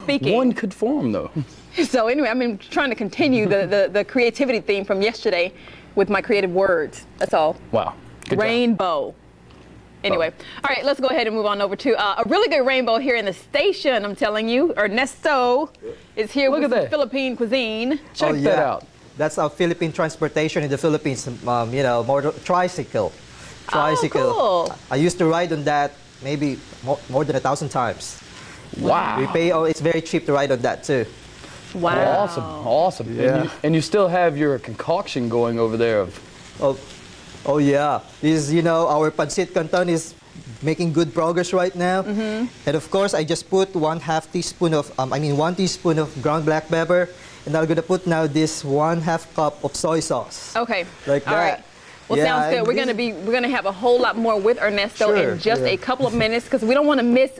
speaking. One could form, though. So anyway, I'm trying to continue the creativity theme from yesterday with my creative words. That's all. Wow. Good rainbow. job. Anyway, all right, let's go ahead and move on over to a really good rainbow here in the station, I'm telling you. Ernesto is here with the Philippine cuisine. Check that out. That's our Philippine transportation in the Philippines, you know, tricycle. Tricycle. Oh, cool. I used to ride on that maybe more than 1,000 times. Wow. We pay, it's very cheap to ride on that too. Wow. Awesome, awesome. Yeah. And you still have your concoction going over there of... Oh yeah, this is, you know, our Pancit Canton is making good progress right now. And of course, I just put 1/2 teaspoon of, 1 teaspoon of ground black pepper, and I'm gonna put now this 1/2 cup of soy sauce. Okay. Like that. All right. Well, Yeah, sounds good. We're gonna have a whole lot more with Ernesto in just a couple of minutes because we don't want to miss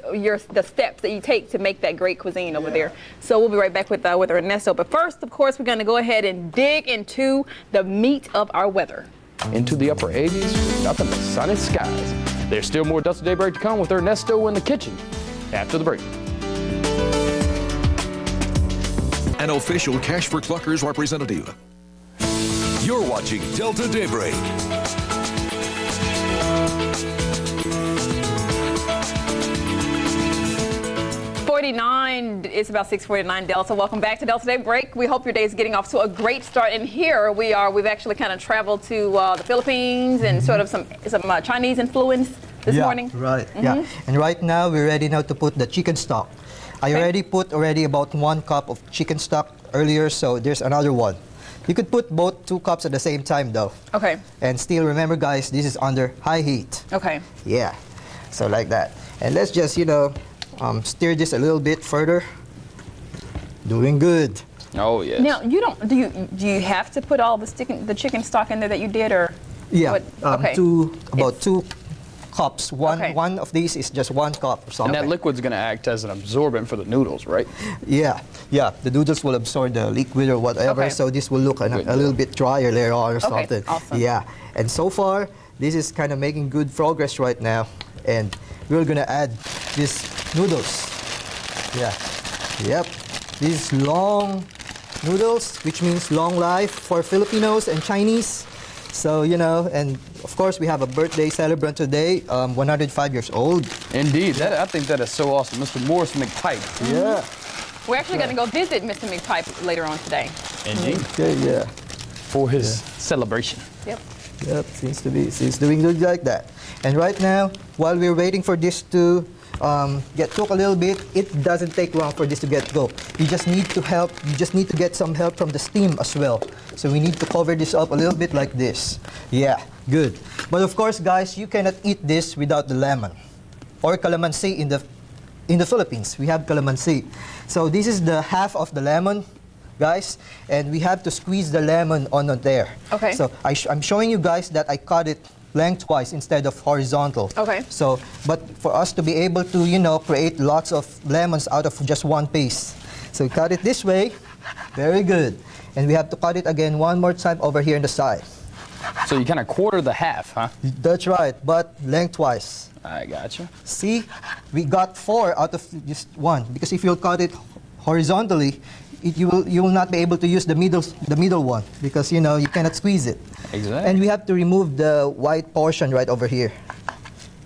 the steps that you take to make that great cuisine over there. So we'll be right back with Ernesto. But first, of course, we're gonna go ahead and dig into the meat of our weather. Into the upper 80s with nothing but sunny skies. There's still more Delta Daybreak to come with Ernesto in the kitchen after the break. An official Cash for Cluckers representative. You're watching Delta Daybreak. 49, it's about 6:49 Delta. Welcome back to Delta Daybreak. We hope your day is getting off to a great start. And here we've actually kind of traveled to the Philippines and sort of some Chinese influence this morning. Right. Yeah. And right now we're ready now to put the chicken stock. I already put about 1 cup of chicken stock earlier, so there's another one. You could put both 2 cups at the same time though. Okay. And still remember guys, this is under high heat. Okay. Yeah. So like that. And let's just, you know, stir this a little bit further. Doing good. Oh yes. Now do you have to put all the chicken stock in there that you did, or? Yeah. What? Okay. About 2 cups. One of these is just 1 cup or something. And that liquid's going to act as an absorbent for the noodles, right? Yeah. Yeah. The noodles will absorb the liquid or whatever, Okay. so this will look a little bit drier later on or something. Awesome. Yeah. And so far, this is kind of making good progress right now. And we're gonna add these noodles. Yeah. Yep. These long noodles, which means long life for Filipinos and Chinese. So, you know, and of course we have a birthday celebrant today, 105 years old. Indeed. I think that is so awesome. Mr. Morris McPipe. Yeah. We're actually going to go visit Mr. McPipe later on today. Indeed. Okay, yeah. For his celebration. Yep. Yep, seems to be. He's doing good like that. And right now, while we're waiting for this to get cooked a little bit, it doesn't take long for this to get cooked. You just need to get some help from the steam as well. So we need to cover this up a little bit like this. Yeah, good. But of course, guys, you cannot eat this without the lemon or calamansi in the Philippines. We have calamansi. So this is the half of the lemon, guys, and we have to squeeze the lemon on there. Okay. So I'm showing you guys that I cut it lengthwise instead of horizontal. Okay. So, but for us to be able to, you know, create lots of lemons out of just one piece. So we cut it this way. Very good. And we have to cut it again one more time over here on the side. So you kind of quarter the half, huh? That's right, but lengthwise. I gotcha. See, we got 4 out of just 1, because if you'll cut it horizontally, you will not be able to use the middle one, because, you know, you cannot squeeze it. Exactly. And we have to remove the white portion right over here.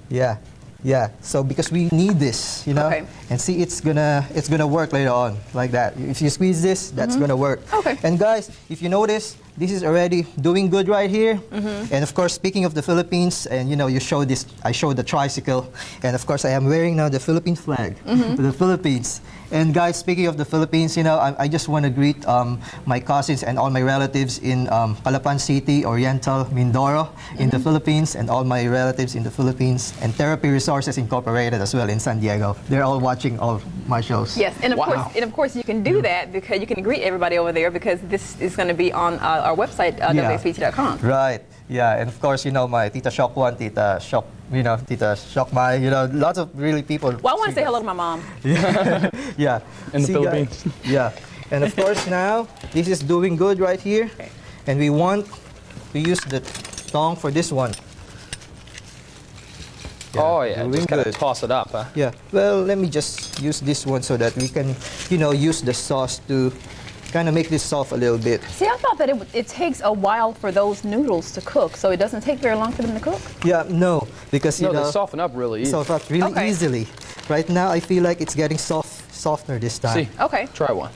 Yeah, yeah. So because we need this, you know. Okay. And see, it's gonna work later on like that. If you squeeze this, that's gonna work. Okay. And guys, if you notice, this is already doing good right here. And of course, speaking of the Philippines, and you know, I showed the tricycle, and of course, I am wearing now the Philippine flag, the Philippines. And guys, speaking of the Philippines, you know, I just want to greet my cousins and all my relatives in Calapan City, Oriental, Mindoro, in the Philippines, and all my relatives in the Philippines, and Therapy Resources Incorporated as well in San Diego. They're all watching all my shows. Yes, and of course, you can do that because you can greet everybody over there because this is going to be on our website, WSBT.com. Right. Yeah, and of course, you know, my Tita Shokwan, Tita Shok, you know, Tita Shokmai, you know, lots of really people. Well, I want to say hello to my mom. Yeah. Yeah. In the See, Philippines. Yeah. And of course now, this is doing good right here. Okay. And we want to use the tongue for this one. Oh yeah, doing just kind of good. toss it up, huh? Yeah. Well, let me just use this one so that we can, use the sauce to kind of make this soft a little bit. See, I thought that it takes a while for those noodles to cook, so it doesn't take very long for them to cook? Yeah, no, because No, they soften up really easy. soften up really Okay. easily. Right now, I feel like it's getting softer this time. See, Okay. try one.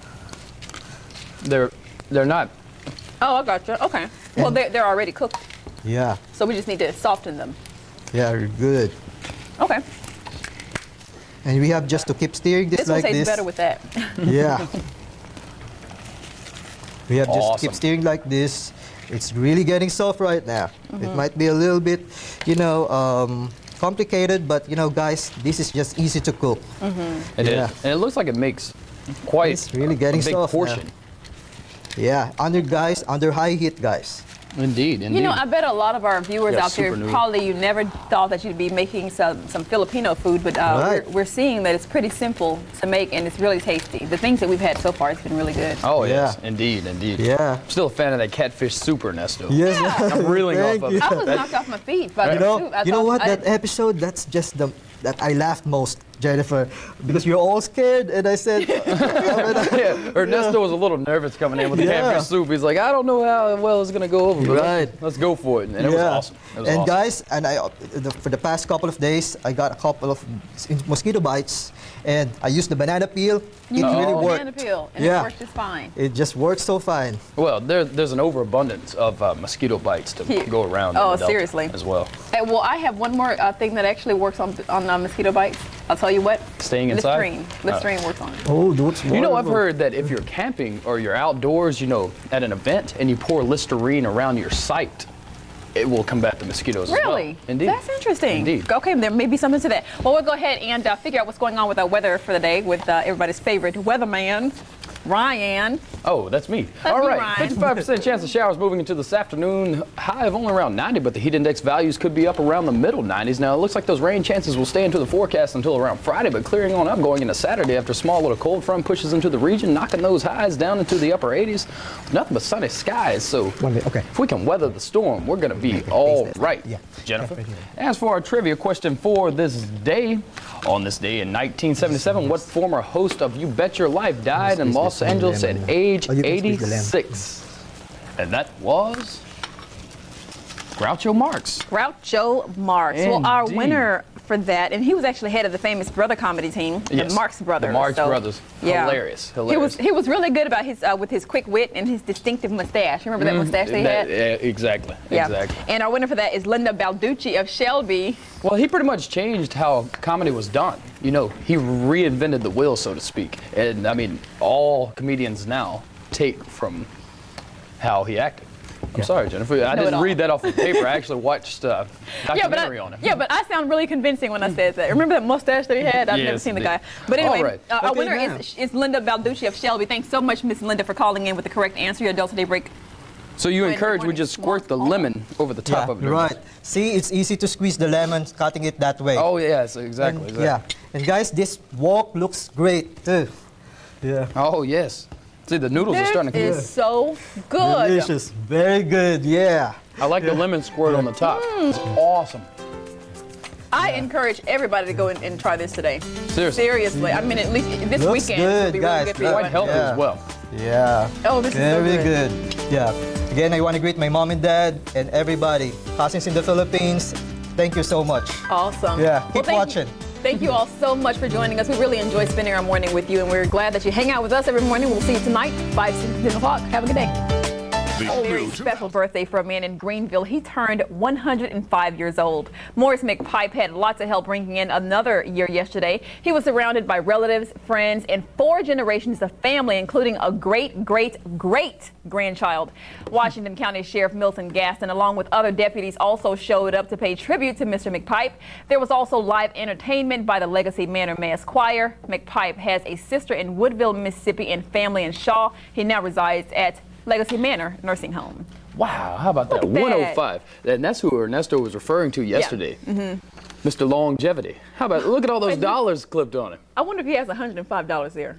They're not. Oh, I gotcha. Okay. Well, they're already cooked, Yeah, so we just need to soften them. yeah, good. Okay. And we have just to keep stirring this This one like tastes this. better with that. Yeah. We have just to Awesome. keep stirring like this. It's really getting soft right now. Mm-hmm. It might be a little bit, complicated, but guys, this is just easy to cook. It is. Yeah. And it looks like it makes quite It's really getting a big soft now. portion. Yeah, under high heat, guys. Indeed, indeed. You know, I bet a lot of our viewers Yeah, out there super noodle. probably you never thought that you'd be making some Filipino food, but Right. we're seeing that it's pretty simple to make and it's really tasty. The things that we've had so far, it's been really good. Oh yes, Yeah. indeed, indeed. Yeah. I'm still a fan of that catfish soup, Ernesto. Yes. I'm reeling Thank off of you. it. I was knocked off my feet by You the know, soup. I you know thought what? That I- episode, that's just that I laughed most, Jennifer, because you're all scared, and I said, Yeah, Ernesto was a little nervous coming in with the Yeah. catfish soup. He's like, I don't know how well it's gonna go over, but Right. let's go for it. And it was awesome. It was and awesome. guys, for the past couple of days, I got a couple of mosquito bites, and I used the banana peel. You It used really the worked. banana peel, and Yeah. it worked just fine. It just worked so fine. Well, there's an overabundance of mosquito bites to Here. go around. in Oh, the Delta seriously? As well. Hey, well, I have one more thing that actually works on mosquito bites. I'll tell you what. Staying inside? Listerine. Listerine works on it. Oh, that's You know, I've heard that if you're camping or you're outdoors, at an event, and you pour Listerine around your site, it will combat the mosquitoes as well. Really? Indeed. That's interesting. Indeed. Okay, there may be something to that. Well, we'll go ahead and figure out what's going on with our weather for the day with everybody's favorite weatherman, Ryan. Oh, that's me. That's All me, right, Ryan. 55% chance of showers moving into this afternoon. High of only around 90, but the heat index values could be up around the middle 90s. Now, it looks like those rain chances will stay into the forecast until around Friday, but clearing on up going into Saturday after a small little cold front pushes into the region, knocking those highs down into the upper 80s. Nothing but sunny skies, so 1 minute, okay. if we can weather the storm, we're going to be all right. Yeah. Jennifer. Right here. As for our trivia question for this day, on this day in 1977, what former host of You Bet Your Life died in Squeeze Los this Angeles lemon. at age Oh, you can squeeze the lemon. 86? And that was Groucho Marx. Groucho Marx. Well, our Indeed. winner for that, and he was actually head of the famous brother comedy team, Yes, the Marx Brothers. The Marx Brothers. Yeah. Hilarious. Hilarious. He was really good about his with his quick wit and his distinctive mustache. Remember that mustache they had? Exactly. Yeah. Exactly. And our winner for that is Linda Balducci of Shelby. Well, he pretty much changed how comedy was done. He reinvented the wheel, so to speak. And I mean, all comedians now take from how he acted. I'm sorry, Jennifer. I Know it didn't all. read that off the paper. I actually watched a documentary on him. Yeah, but I sound really convincing when I said that. Remember that mustache that he had? I've never Yes, seen the indeed. guy. But anyway, All right. our Okay, winner now. is Linda Balducci of Shelby. Thanks so much, Miss Linda, for calling in with the correct answer. Your Delta Day break. So you Wait, encourage we morning. just squirt the lemon over the top Yeah, of it. right. See, it's easy to squeeze the lemon, cutting it that way. Oh, yes, exactly. And, yeah. And guys, this wok looks great too. Yeah. Oh, yes. See, the noodles are This starting to come. is so good. Delicious. Very good. Yeah. I like the lemon squirt on the top. It's awesome. I encourage everybody to go and try this today. Seriously. Seriously. I mean, at least this Looks weekend will good, be guys. really good for you. Quite healthy Yeah. as well. Yeah. Oh, this is so Very good. good. Yeah. Again, I want to greet my mom and dad and everybody, cousins in the Philippines. Thank you so much. Awesome. Yeah, Well, keep thank watching. Thank you all so much for joining us. We really enjoy spending our morning with you, and we're glad that you hang out with us every morning. We'll see you tonight, 5, 6, 10 o'clock. Have a good day. The A very new special birthday for a man in Greenville. He turned 105 years old. Morris McPipe had lots of help bringing in another year yesterday. He was surrounded by relatives, friends, and 4 generations of family, including a great-great-great-grandchild. Washington County Sheriff Milton Gaston, along with other deputies, also showed up to pay tribute to Mr. McPipe. There was also live entertainment by the Legacy Manor Mass Choir. McPipe has a sister in Woodville, Mississippi, and family in Shaw. He now resides at Legacy Manor Nursing Home. Wow, how about that? Look at that. 105. And that's who Ernesto was referring to yesterday. Mr. Longevity. How about, look at all those dollars clipped on him. I wonder if he has $105 there.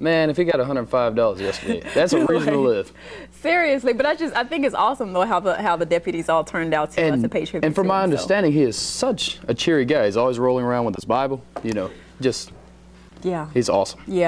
Man, if he got $105 yesterday, that's a reason to live. Seriously, but I think it's awesome though how the deputies all turned out to pay tribute. And from to my him, understanding, he is such a cheery guy. He's always rolling around with his Bible, you know, just yeah, he's awesome. Yeah.